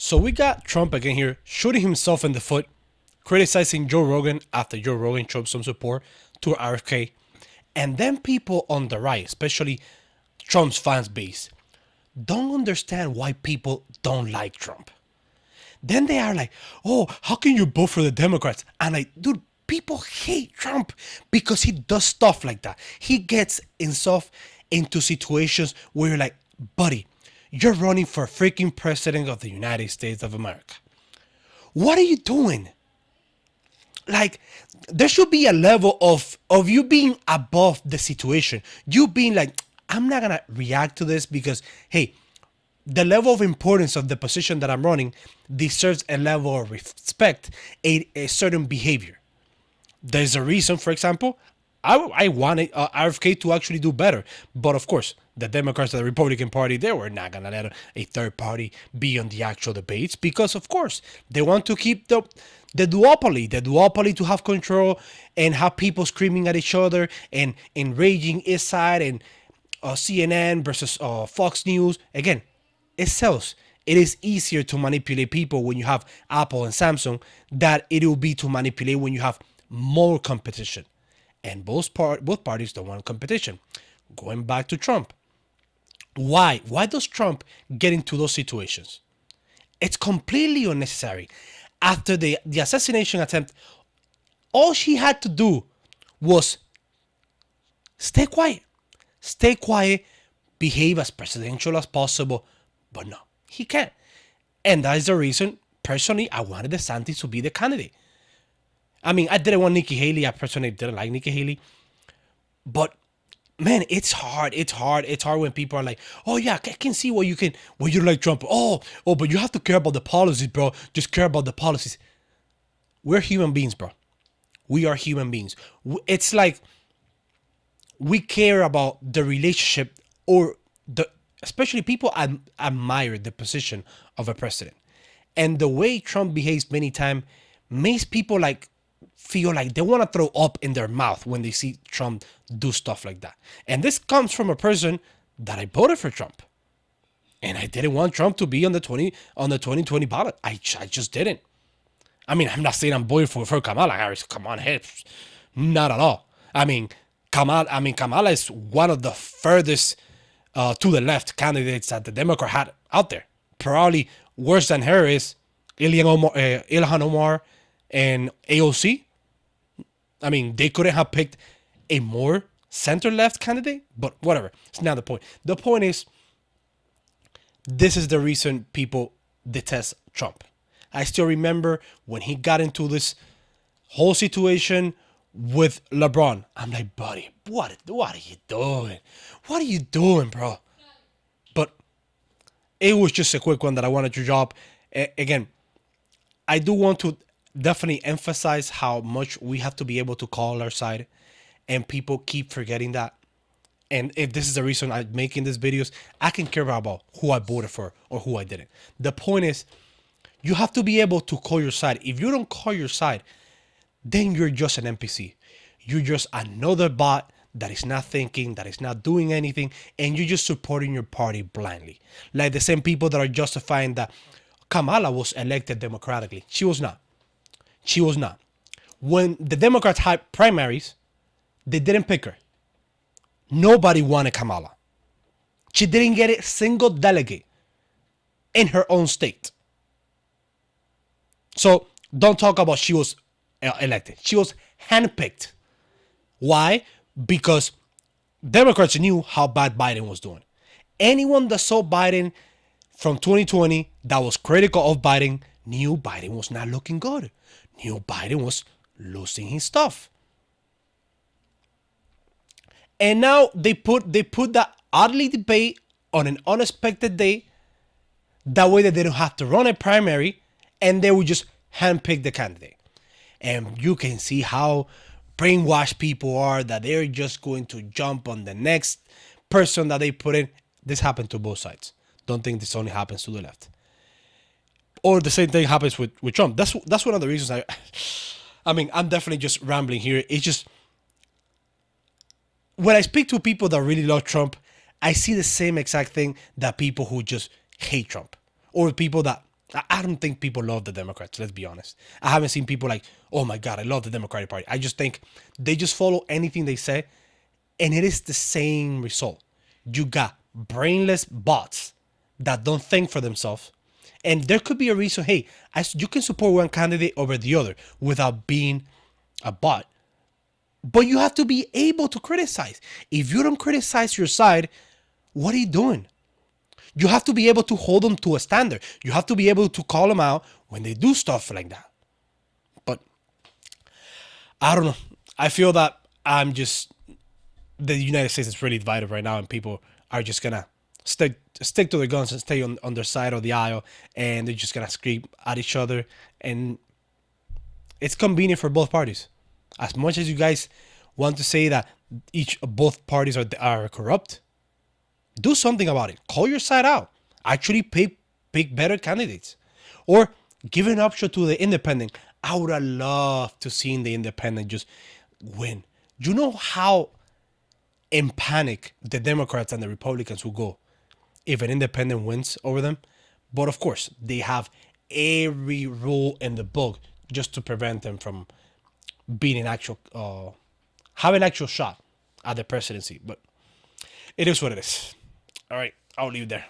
So we got Trump again here shooting himself in the foot, criticizing Joe Rogan after Joe Rogan showed some support to RFK. And then people on the right, especially Trump's fans base, don't understand why people don't like Trump. Then they are like, oh, how can you vote for the Democrats? And like, dude, people hate Trump because he does stuff like that. He gets himself into situations where you're like, buddy, you're running for freaking president of the United States of America. What are you doing? Like, there should be a level of you being above the situation. You being like, I'm not gonna react to this because, hey, the level of importance of the position that I'm running deserves a level of respect, a certain behavior. There's a reason, for example, I wanted RFK to actually do better. But of course, the Democrats and the Republican Party, they were not going to let a third party be on the actual debates because, of course, they want to keep the duopoly to have control and have people screaming at each other and enraging each side and CNN versus Fox News. Again, it sells. It is easier to manipulate people when you have Apple and Samsung than it will be to manipulate when you have more competition. And both parties don't want competition. Going back to Trump. Why? Why does Trump get into those situations? It's completely unnecessary. After the assassination attempt, all she had to do was stay quiet. Stay quiet, behave as presidential as possible. But no, he can't. And that is the reason, personally, I wanted DeSantis to be the candidate. I mean, I didn't want Nikki Haley. I personally didn't like Nikki Haley. But man, it's hard. It's hard when people are like, oh yeah, I can see why you like Trump. Oh, but you have to care about the policies, bro. Just care about the policies. We're human beings, bro. We are human beings. It's like we care about the relationship or especially people admire the position of a president. And the way Trump behaves many times makes people like feel like they want to throw up in their mouth when they see Trump do stuff like that. And this comes from a person that I voted for Trump. And I didn't want Trump to be on the 2020 ballot. I just didn't. I mean, I'm not saying I'm voting for Kamala Harris. Come on, hey, not at all. I mean, Kamala is one of the furthest to the left candidates that the Democrat had out there. Probably worse than her is Ilhan Omar and AOC. I mean, they couldn't have picked a more center-left candidate, but whatever. It's not the point. The point is, this is the reason people detest Trump. I still remember when he got into this whole situation with LeBron. I'm like, buddy, what are you doing? What are you doing, bro? But it was just a quick one that I wanted to drop. Again, I do want to definitely emphasize how much we have to be able to call our side, and people keep forgetting that. And if this is the reason I'm making these videos, I can care about who I voted for or who I didn't. The point is, you have to be able to call your side. If you don't call your side, then you're just an NPC. You're just another bot that is not thinking, that is not doing anything, and you're just supporting your party blindly. Like the same people that are justifying that Kamala was elected democratically. She was not. She was not. When the Democrats had primaries, they didn't pick her. Nobody wanted Kamala. She didn't get a single delegate in her own state. So don't talk about she was elected. She was handpicked. Why? Because Democrats knew how bad Biden was doing. Anyone that saw Biden from 2020 that was critical of Biden knew Biden was not looking good. Knew Biden was losing his stuff. And now they put that oddly debate on an unexpected day. That way that they don't have to run a primary and they would just handpick the candidate. And you can see how brainwashed people are, that they're just going to jump on the next person that they put in. This happened to both sides. Don't think this only happens to the left. Or the same thing happens with Trump. That's one of the reasons I mean, I'm definitely just rambling here. It's just, when I speak to people that really love Trump, I see the same exact thing that people who just hate Trump, or people that I don't think people love the Democrats. Let's be honest. I haven't seen people like, oh my God, I love the Democratic Party. I just think they just follow anything they say, and it is the same result. You got brainless bots that don't think for themselves. And there could be a reason, hey, you can support one candidate over the other without being a bot. But you have to be able to criticize. If you don't criticize your side, what are you doing? You have to be able to hold them to a standard. You have to be able to call them out when they do stuff like that. But I don't know. I feel that the United States is really divided right now, and people are just gonna stick to their guns and stay on their side of the aisle, and they're just gonna scream at each other, and it's convenient for both parties. As much as you guys want to say that both parties are corrupt, do something about it. Call your side out. Actually pick better candidates. Or give an option to the independent. I would have loved to see the independent just win. You know how in panic the Democrats and the Republicans will go if an independent wins over them? But of course, they have every rule in the book just to prevent them from being have an actual shot at the presidency. But it is what it is. All right, I'll leave there.